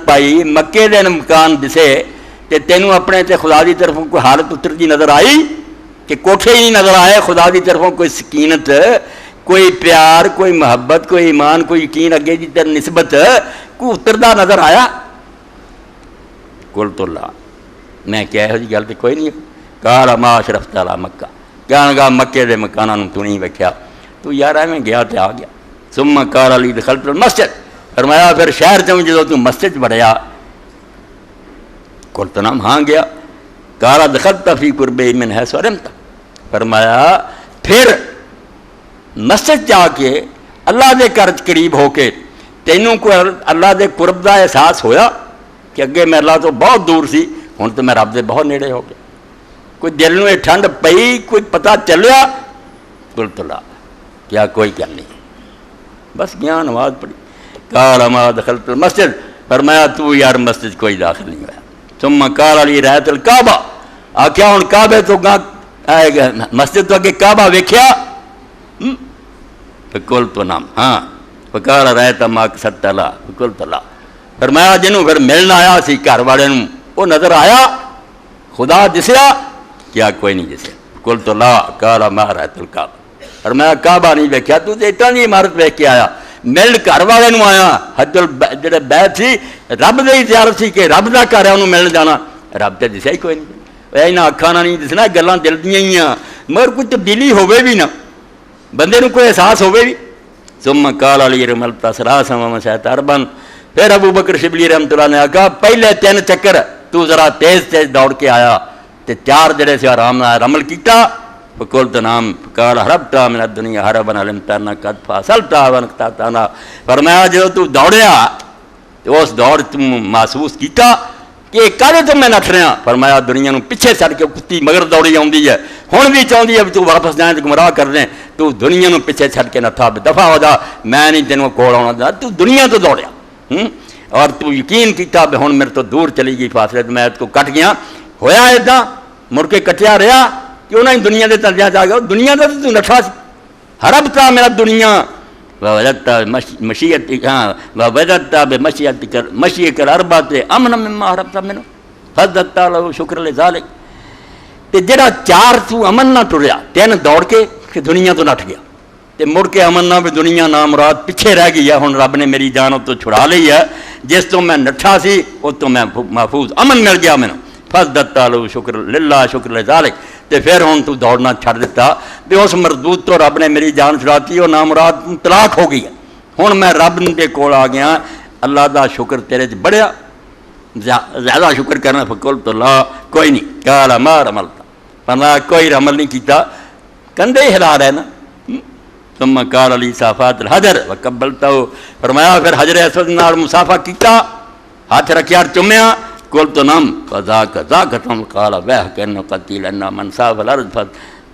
پائی مکے دے مکان دسے تے تینوں اپنے تے خدا دی طرفوں کوئی حالت اترتی نظر آئی کہ کوٹھے ہی نہیں نظر آئے؟ خدا دی طرفوں کوئی سکینت، کوئی پیار، کوئی محبت، کوئی ایمان، کوئی یقین اگے دی تر نسبت کوئی اتردا نظر آیا؟ قلت اللہ، میں کیا یہو جی گل تے کوئی نہیں۔ قال ما اشرفت علی مکہ، کہن گا مکے دے مکاناں نوں تو نہیں ویکھیا، تو یار ایویں گیا تے آ گیا۔ ثم قال علی دخلت المسجد، فرمایا پھر شہر چوں جدوں تو مسجد بڑھیا؟ قلت نعم، ہاں گیا۔ قال دخلت فی قربی من حیث علمت، فرمایا پھر مسجد جا کے اللہ دے گھر قریب ہو کے تینوں کو اللہ دے قرب دا احساس ہویا کہ اگے میں اللہ تو بہت دور سی، ہن تو میں رب دے بہت نیڑے ہو گیا؟ کوئی دل نوں ٹھنڈ پئی، کوئی پتہ چلیا؟ قلت لا، کیا کوئی گل نہیں، بس گیا نماز پڑھی۔ قال ما دخلت المسجد، فرمایا تو یار مسجد کوئی داخل نہیں ہوا۔ ثم قال علی رأیت الکعبہ، آکھیا ہن کعبے تو مسجد تو اگے کعبہ ویکھیا؟ فقلت نعم، ہاں۔ فقال رأیت ما قصدت لا؟ فقلت لا، فرمایا جنوں پھر ملنا آیا سی گھر والے نوں وہ نظر آیا؟ خدا دسیا؟ کیا کوئی نہیں دسیا؟ قلت لا۔ قال ما رأیت الکعبہ، فرمایا کعبہ نہیں ویکھیا، تو تے اٹاں دی عمارت ویکھ کے آیا، مل گھر والے نوں آیا۔ حج جڑے بیت سی رب دی زیارت سی کہ رب دا گھر ہے، انہوں ملن جانا، رب تے دسیا ہی کوئی نہیں۔ اینا اکھاں نال نہیں دسنا، گلاں دل دیاں ہی آ، مگر کوئی تبدیلی ہوے بھی نہ، بندے نوں کوئی احساس ہوے بھی۔ ثم قال علی رملت ثلاثا ومشيت اربعا، پھر ابو بکر شبلی رحمۃ اللہ نے کہا پہلے 3 چکر تو ذرا تیز تیز دوڑ کے آیا تے 4 جڑے سے آرام نال رمل کیتا۔ فقلت نعم۔ قال هربت من الدنيا هربا علمت انك قد فاصلت وانقطعتنا، فرمایا جو تو دوڑیا تو اس دوڑ تم محسوس کیتا کہ کدے تو میں نٹ رہا؟ فرمایا دنیا نوں پیچھے چھڈ کے کتی مگر دوڑی آندی ہے، ہن بھی چاہندی ہے تو واپس جائیں تو گمراہ کر دیں، تو دنیا نوں پیچھے چھڈ کے نٹھا، دفع ہو جا، میں نہیں تینوں کول آਉਣਾ دا، تو دنیا تو دوڑیا اور تو یقین کیتا بھی ہن میرے تو دور چلی گئی فاصلے، تو میں اس کو کٹ گیا۔ ہویا ایداں مڑ کے کٹیا رہا کہ انہیں دنیا دے ترجیح جا گیا، دنیا دا تو نٹھا سی۔ ہربتا میرا دنیا ووجدت مشیئتک، ووجدت بمشیئتک الاربعۃ امن مما ہربت منہ فزدت له شکر لذالک، تے جڑا 4 تو امن نہ ٹریا، 3 دوڑ کے کہ دنیا تو نٹ گیا، تے مڑ کے امن نہ بھی دنیا نام مراد پیچھے رہ گئی ہے، ہن رب نے میری جان تو چھڑا لی ہے، جس تو میں نٹھا سی اس تو میں محفوظ امن مل گیا مینوں۔ فزدت له شکر للہ شکر لذالک، تے پھر ہن تو دوڑنا چھڑ دیتا، تے اس مردود تو رب نے میری جان چھڑاتی اور نامراد طلاق ہو گئی ہے، ہن میں رب دے کول آ گیا، اللہ دا شکر تیرے چ بڑھیا، زیادہ شکر کرنا۔ فقلت لا، کوئی نہیں۔ قال ما رملت، فرمایا کوئی رمل نہیں کیتا، کندھے ہی ہلا رہے نا۔ ثم قال علی صافات الحجر وقبلته، فرمایا پھر حجر اسود نال مصافحہ کیتا، ہاتھ رکھیا چومیا۔ قلت نعم۔ فذاک ذاکتم، قال ویحک انہ قتیل ان من صاف الارض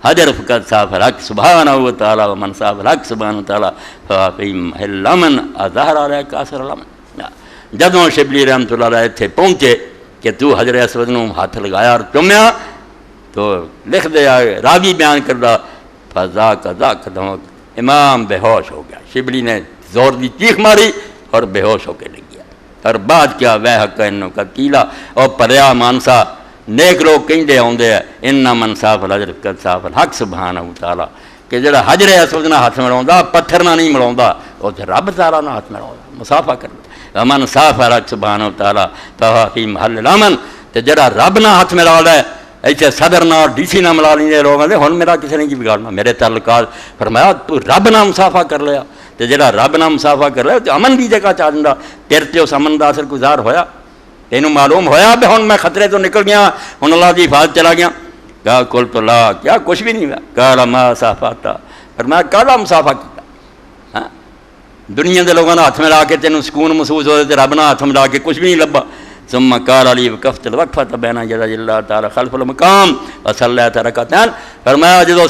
حجر فقد صاف الحق سبحانہ وتعالی ومن صاف الحق سبحانہ وتعالی ففی محل امن اظہر علیک اثر الامن۔ جدوں شبلی رحمۃ اللہ علیہ اتنے پہنچے کہ تو حجر اسود نوں ہاتھ لگایا اور چومیا، تو لکھ دیا راوی بیان کردہ فذاک ذاکتم، امام بے ہوش ہو گیا، شبلی نے زور دی چیخ ماری اور بے ہوش ہو کے لگ گیا۔ اور بعد کیا ویحک انہ قتیلا، اور پریا مانسا نیک لوگ کہندے آندے ہیں انہ من صاف الحجر فقد صاف الحق سبحانہ وتعالی، کہ جڑا حجر اسود نہ ہاتھ ملاوندا، پتھر نہ نہیں ملاوندا، او تے رب تعالی نہ ہاتھ ملاوندا، مصافحہ کردا۔ ومن صاف الحق سبحانہ وتعالی فهو فی محل الامن، تے جڑا رب نہ ہاتھ ملا لے، ایسے صدر نہ ڈی سی نہ ملا لیندے لوگاں دے، ہن میرا کسی نے کی بگاڑنا، میرے تعلقات۔ فرمایا تو رب نہ مصافحہ کر لیا، تے جڑا رب نہ مصافحہ کر لیا تے امن دی جگہ چا دیندا، تیرے تے اس امن دا اثر گزار ہویا، تینوں معلوم ہویا بھی ہن میں خطرے تو نکل گیا، ہن اللہ دی حفاظت چلا گیا۔ کہا قلت لا، کیا کچھ بھی نہیں ہوا؟ قال ما صافحت، فرمایا کالا مصافحہ کیتا؟ دنیا دے لوگاں نے ہاتھ ملا کے تینوں سکون محسوس ہوئے تے رب نہ ہاتھ ملا کے کچھ بھی نہیں لبا۔ ثم قال علی وقفت الوقفۃ بین یدی اللہ تعالی خلف المقام وصلیت رکعتین، فرمایا جدو